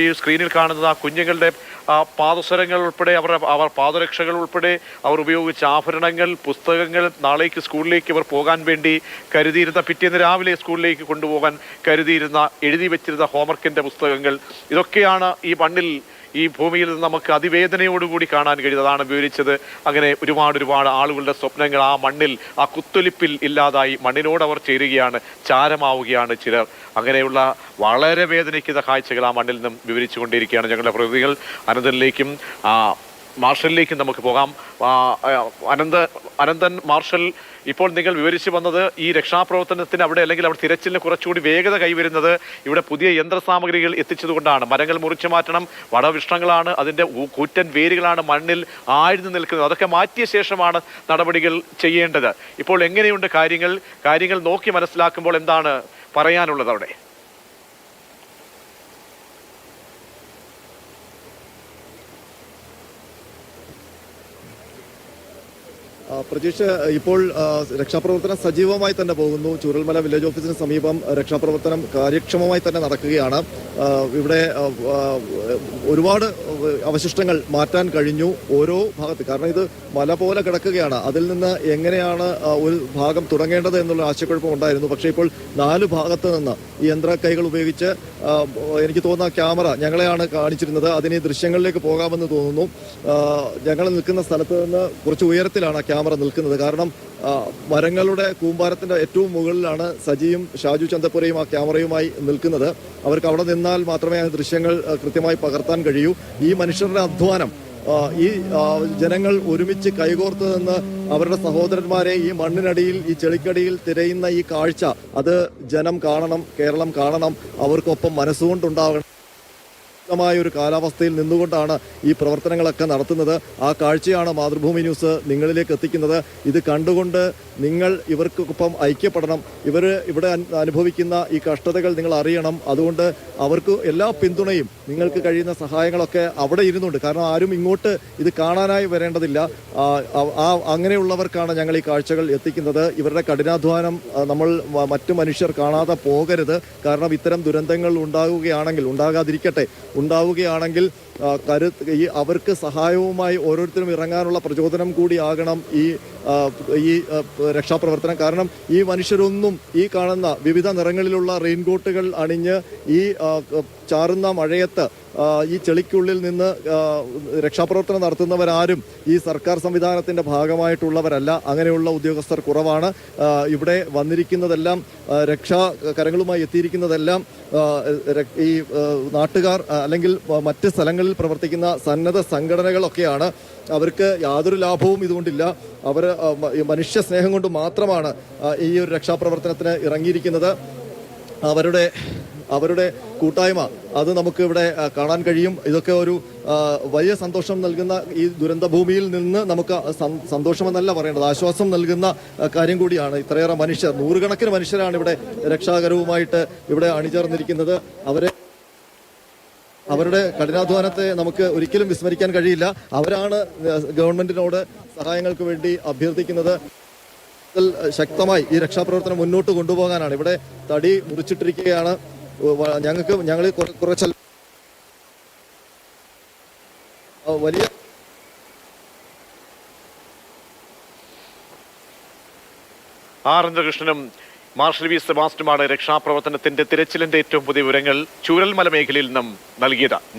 ഈ സ്ക്രീനിൽ കാണുന്നത് ആ കുഞ്ഞുങ്ങളുടെ പാദസരങ്ങൾ ഉൾപ്പെടെ അവർ പാദരക്ഷകൾ ഉൾപ്പെടെ അവർ ഉപയോഗിച്ച ആഭരണങ്ങൾ, പുസ്തകങ്ങൾ, നാളേക്ക് സ്കൂളിലേക്ക് ഇവർ പോകാൻ വേണ്ടി കരുതിയിരുന്ന, പിറ്റേന്ന് രാവിലെ സ്കൂളിലേക്ക് കൊണ്ടുപോകാൻ കരുതിയിരുന്ന, എഴുതി വെച്ചിരുന്ന ഹോംവർക്കിൻ്റെ പുസ്തകങ്ങൾ, ഇതൊക്കെയാണ് ഈ മണ്ണിൽ, ഈ ഭൂമിയിൽ നിന്ന് നമുക്ക് അതിവേദനയോടുകൂടി കാണാൻ കഴിയുന്നത്. അതാണ് വിവരിച്ചത്. അങ്ങനെ ഒരുപാട് ആളുകളുടെ സ്വപ്നങ്ങൾ ആ മണ്ണിൽ, ആ കുത്തൊലിപ്പിൽ ഇല്ലാതായി മണ്ണിനോട് അവർ ചേരുകയാണ്, ചാരമാവുകയാണ് ചിലർ. അങ്ങനെയുള്ള വളരെ വേദനിക്കുന്ന കാഴ്ചകൾ ആ മണ്ണിൽ നിന്നും വിവരിച്ചുകൊണ്ടിരിക്കുകയാണ് ഞങ്ങളുടെ പ്രതിനിധികൾ. അനന്തനിലേക്കും മാർഷലിലേക്കും നമുക്ക് പോകാം. അനന്തൻ, മാർഷൽ, ഇപ്പോൾ നിങ്ങൾ വിവരിച്ചു വന്നത് ഈ രക്ഷാപ്രവർത്തനത്തിന് അവിടെ, അല്ലെങ്കിൽ അവിടെ തിരച്ചിലിന് കുറച്ചുകൂടി വേഗത കൈവരുന്നത് ഇവിടെ പുതിയ യന്ത്രസാമഗ്രികൾ എത്തിച്ചതുകൊണ്ടാണ്. മരങ്ങൾ മുറിച്ചു മാറ്റണം, വടവൃക്ഷങ്ങളാണ്, അതിൻ്റെ കൂറ്റൻ വേരുകളാണ് മണ്ണിൽ ആഴ്ന്നു നിൽക്കുന്നത്. അതൊക്കെ മാറ്റിയ ശേഷമാണ് നടപടികൾ ചെയ്യേണ്ടത്. ഇപ്പോൾ എങ്ങനെയുണ്ട് കാര്യങ്ങൾ നോക്കി മനസ്സിലാക്കുമ്പോൾ എന്താണ് പറയാനുള്ളത് അവിടെ? പ്രതീക്ഷ, ഇപ്പോൾ രക്ഷാപ്രവർത്തനം സജീവമായി തന്നെ പോകുന്നു. ചൂരൽമല വില്ലേജ് ഓഫീസിന് സമീപം രക്ഷാപ്രവർത്തനം കാര്യക്ഷമമായി തന്നെ നടക്കുകയാണ്. ഇവിടെ ഒരുപാട് അവശിഷ്ടങ്ങൾ മാറ്റാൻ കഴിഞ്ഞു ഓരോ ഭാഗത്ത്. കാരണം ഇത് മല പോലെ കിടക്കുകയാണ്. അതിൽ നിന്ന് എങ്ങനെയാണ് ഒരു ഭാഗം തുടങ്ങേണ്ടത് എന്നുള്ള ആശയക്കുഴപ്പം ഉണ്ടായിരുന്നു. പക്ഷേ ഇപ്പോൾ 4 ഭാഗത്ത് നിന്ന് ഈ യന്ത്ര കൈകൾ ഉപയോഗിച്ച്, എനിക്ക് തോന്നുന്ന ക്യാമറ ഞങ്ങളെയാണ് കാണിച്ചിരുന്നത്, അതിന് ദൃശ്യങ്ങളിലേക്ക് പോകാമെന്ന് തോന്നുന്നു. ഞങ്ങൾ നിൽക്കുന്ന സ്ഥലത്ത് നിന്ന് കുറച്ച് ഉയരത്തിലാണ് ക്യാമറ നിൽക്കുന്നത്. കാരണം മരങ്ങളുടെ കൂമ്പാരത്തിന്റെ ഏറ്റവും മുകളിലാണ് സജിയും ഷാജു ചന്തപ്പുരയും ആ ക്യാമറയുമായി നിൽക്കുന്നത്. അവർക്ക് അവിടെ നിന്നാൽ മാത്രമേ ആ ദൃശ്യങ്ങൾ കൃത്യമായി പകർത്താൻ കഴിയൂ. ഈ മനുഷ്യരുടെ അധ്വാനം, ഈ ജനങ്ങൾ ഒരുമിച്ച് കൈകോർത്ത് നിന്ന് അവരുടെ സഹോദരന്മാരെ ഈ മണ്ണിനടിയിൽ, ഈ ചെളിക്കടിയിൽ തിരയുന്ന ഈ കാഴ്ച, അത് ജനം കാണണം, കേരളം കാണണം, അവർക്കൊപ്പം മനസ്സുകൊണ്ടുണ്ടാകണം. ഒരു കാലാവസ്ഥയിൽ നിന്നുകൊണ്ടാണ് ഈ പ്രവർത്തനങ്ങളൊക്കെ നടത്തുന്നത്. ആ കാഴ്ചയാണ് മാതൃഭൂമി ന്യൂസ് നിങ്ങളിലേക്ക് എത്തിക്കുന്നത്. ഇത് കണ്ടുകൊണ്ട് നിങ്ങൾ ഇവർക്കൊപ്പം ഐക്യപ്പെടണം. ഇവിടെ അനുഭവിക്കുന്ന ഈ കഷ്ടതകൾ നിങ്ങൾ അറിയണം. അതുകൊണ്ട് അവർക്ക് എല്ലാ പിന്തുണയും, നിങ്ങൾക്ക് കഴിയുന്ന സഹായങ്ങളൊക്കെ അവിടെ ഇരുന്നുണ്ട്. കാരണം ആരും ഇങ്ങോട്ട് ഇത് കാണാനായി വരേണ്ടതില്ല. അങ്ങനെയുള്ളവർക്കാണ് ഞങ്ങൾ ഈ കാഴ്ചകൾ എത്തിക്കുന്നത്. ഇവരുടെ കഠിനാധ്വാനം നമ്മൾ മറ്റു മനുഷ്യർ കാണാതെ പോകരുത്. കാരണം ഇത്തരം ദുരന്തങ്ങൾ ഉണ്ടാകാതിരിക്കട്ടെ, ഉണ്ടാവുകയാണെങ്കിൽ അവർക്ക് സഹായവുമായി ഓരോരുത്തരും ഇറങ്ങാനുള്ള പ്രചോദനം കൂടിയാകണം ഈ രക്ഷാപ്രവർത്തനം. കാരണം ഈ മനുഷ്യരൊന്നും ഈ കാണുന്ന വിവിധ നിറങ്ങളിലുള്ള റെയിൻകോട്ടുകൾ അണിഞ്ഞ് ഈ ചാറുന്ന മഴയത്ത് ഈ ചെളിക്കുള്ളിൽ നിന്ന് രക്ഷാപ്രവർത്തനം നടത്തുന്നവരാരും ഈ സർക്കാർ സംവിധാനത്തിന്റെ ഭാഗമായിട്ടുള്ളവരല്ല. അങ്ങനെയുള്ള ഉദ്യോഗസ്ഥർ കുറവാണ്. ഇവിടെ വന്നിരിക്കുന്നതെല്ലാം, രക്ഷാകരങ്ങളുമായി എത്തിയിരിക്കുന്നതെല്ലാം ഈ നാട്ടുകാർ അല്ലെങ്കിൽ മറ്റ് സ്ഥലങ്ങളിൽ പ്രവർത്തിക്കുന്ന സന്നദ്ധ സംഘടനകളൊക്കെയാണ്. അവർക്ക് യാതൊരു ലാഭവും ഇതുകൊണ്ടില്ല. അവർ മനുഷ്യ സ്നേഹം കൊണ്ട് മാത്രമാണ് ഈ ഒരു രക്ഷാപ്രവർത്തനത്തിന് ഇറങ്ങിയിരിക്കുന്നത്. അവരുടെ കൂട്ടായ്മ, അത് നമുക്ക് ഇവിടെ കാണാൻ കഴിയും. ഇതൊക്കെ ഒരു വലിയ സന്തോഷം നൽകുന്ന, ഈ ദുരന്തഭൂമിയിൽ നിന്ന് നമുക്ക് സന്തോഷമെന്നല്ല പറയേണ്ടത്, ആശ്വാസം നൽകുന്ന കാര്യം കൂടിയാണ്. ഇത്രയേറെ മനുഷ്യർ, 100 കണക്കിന് മനുഷ്യരാണ് ഇവിടെ രക്ഷാകരവുമായിട്ട് ഇവിടെ അണിചേർന്നിരിക്കുന്നത്. അവരുടെ കഠിനാധ്വാനത്തെ നമുക്ക് ഒരിക്കലും വിസ്മരിക്കാൻ കഴിയില്ല. അവരാണ് ഗവൺമെന്റിനോട് സഹായങ്ങൾക്ക് വേണ്ടി അഭ്യർത്ഥിക്കുന്നത്. ശക്തമായി ഈ രക്ഷാപ്രവർത്തനം മുന്നോട്ട് കൊണ്ടുപോകാനാണ്. ഇവിടെ തടി മുറിച്ചിട്ടിരിക്കുകയാണ്. ഞങ്ങൾ കുറച്ച് വലിയ ചന്ദ്രകൃഷ്ണനും മാർഷൽ വി സെബാസ്റ്റ്യനുമാണ് രക്ഷാപ്രവർത്തനത്തിന്റെ തിരച്ചിലിന്റെ ഏറ്റവും പുതിയ വിവരങ്ങൾ ചൂരൽമല മേഖലയിൽ നിന്നും നൽകിയത്.